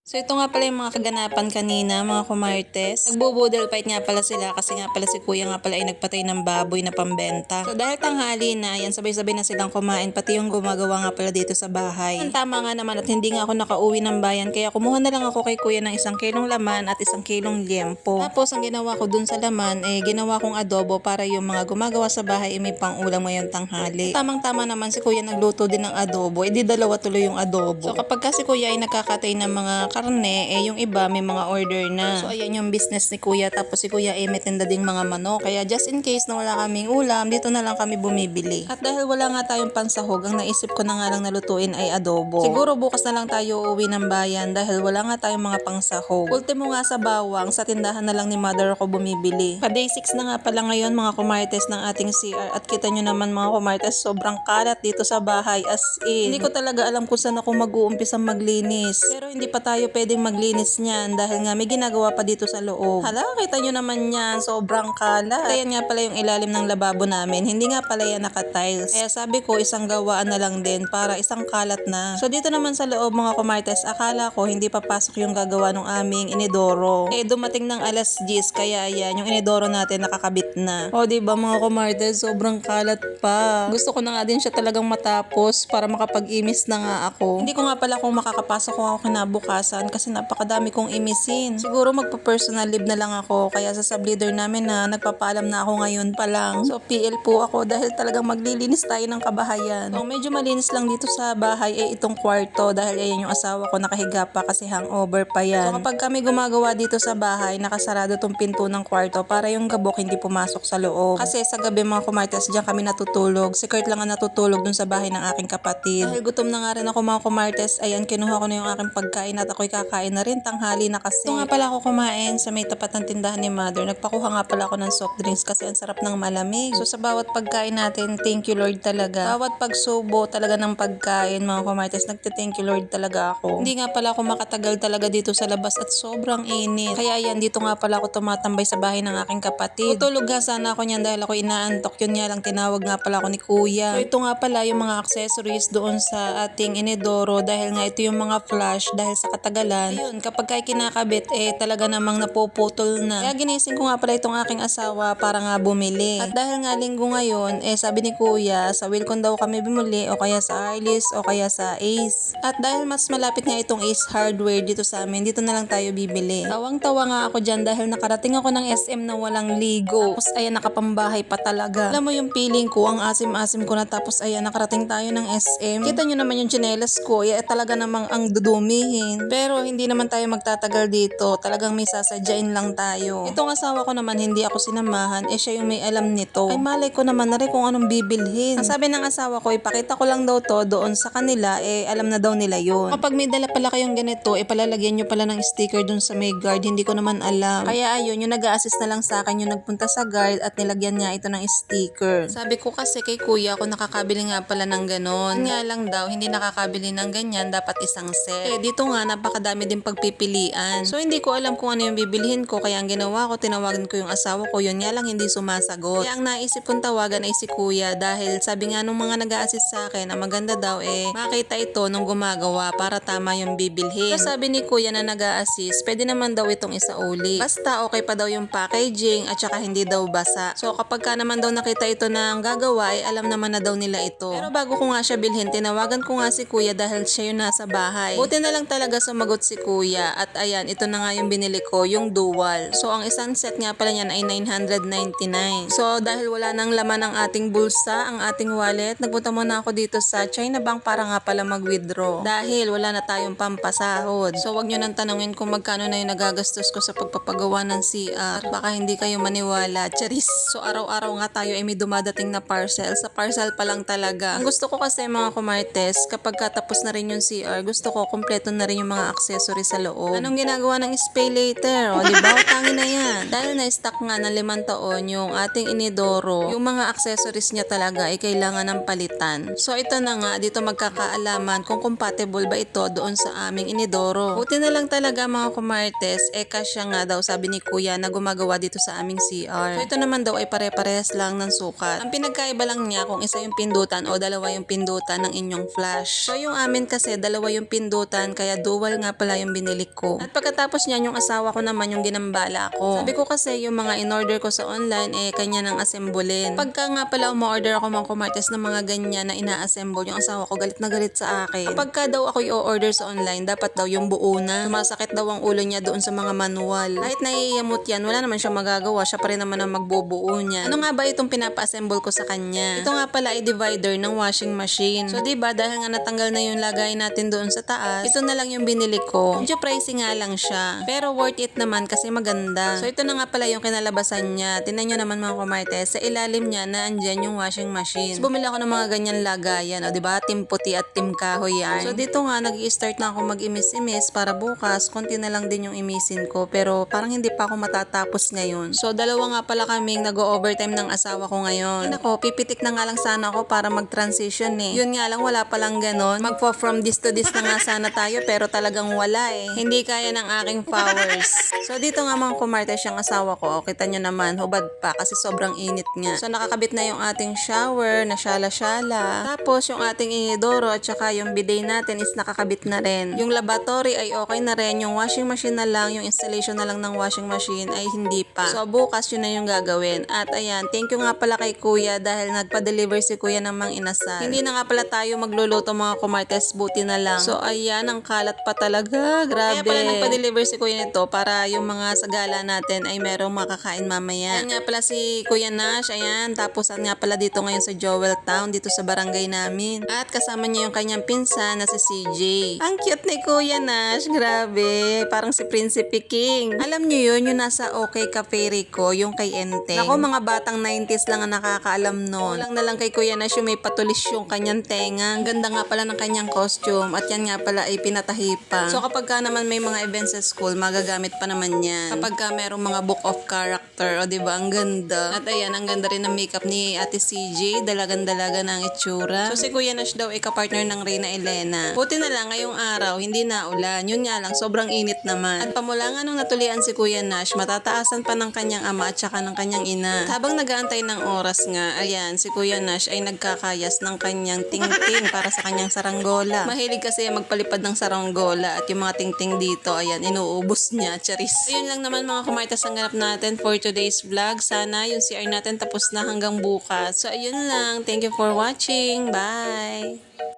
So ito nga pala yung mga kaganapan kanina, mga kumartes. Nagbubudel fight nga pala sila kasi nga pala si kuya nga pala ay nagpatay ng baboy na pambenta. So dahil tanghali na, yan sabay-sabay na silang kumain, pati yung gumagawa nga pala dito sa bahay. Ang tama nga naman at hindi nga ako nakauwi ng bayan, kaya kumuha na lang ako kay kuya ng 1 kilong laman at 1 kilong liempo. Tapos ang ginawa ko dun sa laman, ginawa kong adobo para yung mga gumagawa sa bahay may pang ulam ngayon tanghali. Tamang-tama naman si kuya nagluto din ng adobo, di dalawa tuloy yung adobo. So kapag kasi kuya ay nagkakatay ng mga karne, yung iba may mga order na. So ayan yung business ni kuya, tapos si kuya ay may tinda ding mga manok. Kaya just in case na wala kaming ulam, dito na lang kami bumibili. At dahil wala nga tayong pansahog, ang naisip ko na nga lang nalutuin ay adobo. Siguro bukas na lang tayo uuwi ng bayan dahil wala nga tayong mga pangsahog. Ultimo nga sa bawang, sa tindahan na lang ni mother ako bumibili. Pa day 6 na nga pala ngayon mga kumartes ng ating CR, at kita nyo naman mga kumartes, sobrang kalat dito sa bahay, as in. Hindi ko talaga alam kung saan ako mag-uumpisa maglinis. Pero hindi pa tayo pwedeng maglinis niyan dahil nga may ginagawa pa dito sa loob. Hala, kita nyo naman yan, sobrang kalat. Ayan nga pala yung ilalim ng lababo namin, hindi nga pala yan naka-tiles. Kaya sabi ko isang gawaan na lang din para isang kalat na. So dito naman sa loob mga kumartes, akala ko hindi papasok yung gagawa ng aming inidoro. Dumating ng alas 10, kaya yan, yung inidoro natin nakakabit na. O diba mga kumartes, sobrang kalat pa. Gusto ko na nga din siya talagang matapos para makapag-imis na nga ako. Hindi ko nga pala kung makakapasok kung ako kinabukasan kasi napakadami kong imisin. Siguro magpa-personal leave na lang ako, kaya sa sub-leader namin na nagpapaalam na ako ngayon pa lang. So PL po ako dahil talagang maglilinis tayo ng kabahayan. So medyo malinis lang dito sa bahay itong kwarto dahil ayan yung asawa ko nakahiga pa kasi hangover pa yan. So kapag kami gumagawa dito sa bahay, nakasarado tong pinto ng kwarto para yung gabok hindi pumasok sa loob. Kasi sa gabi mga kumartes, diyan kami natutulog. Si Kurt lang ang natutulog dun sa bahay ng aking kapatid. Dahil gutom na nga rin ako mga kumartes, ayan kinuha ko na yung aking pagkain at ako'y kakain na rin, tanghali na kasi. Ito nga pala ako kumain sa may tapat ng tindahan ni mother. Nagpakuha nga pala ako ng soft drinks kasi ang sarap ng malamig. So sa bawat pagkain natin, thank you Lord talaga. Bawat pagsubo talaga ng pagkain mga kumartes, nagte-thank you Lord talaga ako. Hindi nga pala ako makatagal talaga dito sa labas at sobrang init. Kaya yan, dito nga pala ako tumatambay sa bahay ng aking kapatid. Tutulog nga sana ako niyan dahil ako inaantok. Yun nga lang, tinawag nga pala ako ni kuya. So ito nga pala yung mga accessories doon sa ating inidoro dahil nga ito yung mga flash dahil sa katagalan. Ayun, kapag kay kinakabit talaga namang napuputol na. Kaya ginising ko nga pala itong aking asawa para nga bumili. At dahil nga linggo ngayon, sabi ni kuya, sa Wilcon daw kami bumili o kaya sa Arlis o kaya sa Ace. At dahil mas malapit nga itong Ace Hardware dito sa amin, dito na lang tayo bibili. Tawang-tawa nga ako dyan dahil nakarating ako ng SM na walang ligo. Tapos ayan, nakapambahay pa talaga. Alam mo yung feeling ko, ang asim-asim ko na, tapos ayan, nakarating tayo ng SM. Kita nyo naman yung tsinelas ko, talaga namang ang dudumihin. Pero hindi naman tayo magtatagal dito, talagang may sasadyain lang tayo. Itong asawa ko naman, hindi ako sinamahan, siya yung may alam nito. Ay malay ko naman na rin kung anong bibilhin. Ang sabi ng asawa ko, ipakita ko lang daw to doon sa kanila, alam na daw nila yun. Kapag may dala pala kayong ganito, palalagyan nyo pala ng sticker dun sa may guard, hindi ko naman alam. Kaya ayun, yung nag-a-assist na lang sa akin yung nagpunta sa guard at nilagyan niya ito ng sticker. Sabi ko kasi kay kuya, ako nakakabili nga pala ng ganon. Nga lang daw, hindi nakakabili ng ganyan, dapat isang set. Dito nga, napakadami din pagpipilian. So hindi ko alam kung ano yung bibilhin ko, kaya ang ginawa ko, tinawagan ko yung asawa ko, yun nga lang hindi sumasagot. Kaya ang naisip kong tawagan ay si kuya dahil sabi nga nung mga nag-a-assist sa akin, ang maganda daw makita ito nung gumagawa para tama yung bibilhin. So sabi ni kuya na nag-a-assist, pwede naman daw itong isauli. Basta okay pa daw yung packaging at saka hindi daw basa. So kapag ka naman daw nakita ito na gagawa, alam naman na daw nila ito. Pero bago ko nga siya bilhin, tinawagan ko nga si kuya dahil siya yung nasa bahay. Buti na lang talaga sumagot si kuya at ayan, ito na nga yung binili ko, yung dual. So ang isang set nga pala niyan ay 999. So dahil wala nang laman ang ating bulsa, ang ating wallet, nagpunta muna ako dito sa China Bank para nga pala mag-withdraw. Dahil wala na tayong pampasahod. So wag nyo nang tanungin kung magkano na yung nagagastos ko sa pagpapagawa ng CR. At baka hindi kayo maniwala. Charis! So araw-araw nga tayo may dumadating na parcel. Sa parcel pa lang talaga. Ang gusto ko kasi mga kumartes, kapag katapos na rin yung CR, gusto ko kompleto na rin yung mga accessories sa loob. Anong ginagawa ng Spay Later? O diba? Utangin na yan. Dahil na-stock nga ng 5 taon yung ating inidoro, yung mga accessories niya talaga ay kailangan ng palitan. So ito na nga, dito magkakaalaman kung compatible ba ito doon sa aming inidoro. Buti na lang talaga mga kumartes, kasya nga daw sabi ni kuya na gumagawa dito sa aming CR. So ito naman daw ay pare-parehas lang ng sukat. Ang pinagkaiba lang niya kung isa yung pindutan o dalawa yung pindutan ng inyong flash. So yung amin kasi dalawa yung pindutan kaya dual mahal nga pala yung binili ko. At pagkatapos niyan, yung asawa ko naman yung ginambala ko. Sabi ko kasi yung mga in-order ko sa online, kanya nang assemblin. Pagka nga pala umorder ako mga kumartes ng mga ganyan na ina-assemble, yung asawa ko galit na galit sa akin. Kapag daw ako i-order sa online, dapat daw yung buo na. Sumasakit daw ang ulo niya doon sa mga manual. Kahit naiiyamot yan, wala naman siya magagawa. Siya pa rin naman ang magbubuo niya. Ano nga ba itong pinapa-assemble ko sa kanya? Ito nga pala ay divider ng washing machine. So diba, dahil nga natanggal na yung lagay natin doon sa taas, ito na lang yung binili ko. Medyo pricey nga lang siya. Pero worth it naman kasi maganda. So ito na nga pala yung kinalabasan niya. Tingnan nyo naman mga kumartes, sa ilalim niya na andyan yung washing machine. So bumili ako ng mga ganyan lagayan. O diba, team puti at team kahoy yan. So dito nga, nag-i-start na ako mag-imis-imis para bukas, konti na lang din yung imisin ko. Pero parang hindi pa ako matatapos ngayon. So dalawa nga pala kaming nag-overtime ng asawa ko ngayon. Ako, pipitik na nga lang sana ako para mag-transition Yun nga lang, wala palang ganon. From this to this na nga sana tayo pero talagang wala Hindi kaya ng aking powers. So dito nga mga kumartes yung asawa ko. Kita nyo naman, hubad pa kasi sobrang init nga. So nakakabit na yung ating shower na syala-syala. Tapos yung ating inidoro at saka yung bidet natin is nakakabit na rin. Yung lavatory ay okay na rin. Yung washing machine na lang, yung installation na lang ng washing machine ay hindi pa. So bukas yun na yung gagawin. At ayan, thank you nga pala kay kuya dahil nagpa-deliver si kuya ng mang inasal. Hindi na nga pala tayo magluluto mga kumartes, buti na lang. So ayan, ang kalat pa talaga. Grabe. Kaya pala nagpa-deliver si kuya nito para yung mga sagala natin ay merong makakain mamaya. Ayan nga pala si Kuya Nash, ayan. Tapos nga pala dito ngayon sa Joel Town, dito sa barangay namin. At kasama niya yung kanyang pinsan na si CJ. Ang cute ni Kuya Nash, grabe. Parang si Prinsipe King. Alam niyo yun, yung nasa OK Cafe Rico, yung kay Enteng. Ako, mga batang 90s lang ang nakakaalam nun. Lang na lang kay Kuya Nash yung may patulis yung kanyang tenga. Ang ganda nga pala ng kanyang costume. At yan nga pala ay pinatahi pa. So kapag ka naman may mga events sa school, magagamit pa naman yan. Kapag ka merong mga book of character, o diba, ang ganda. At ayan, ang ganda rin ng makeup ni Ate CJ. Dalagan-dalaga ng itsura. So si Kuya Nash daw ay kapartner ng Reyna Elena. Buti na lang ngayong araw, hindi na ulan. Yun nga lang, sobrang init naman. At pamula nga nung natulian si Kuya Nash, matataasan pa ng kanyang ama at saka ng kanyang ina. At habang nag-aantay ng oras nga, ayan, si Kuya Nash ay nagkakayas ng kanyang tingting para sa kanyang saranggola. Mahilig kasi magpalipad ng saranggola at yung mga tingting dito, ayan, inuubos niya, charis. Ayun lang naman mga kumartas ang ganap natin for today's vlog. Sana yung CR natin tapos na hanggang bukas. So ayun lang, thank you for watching. Bye!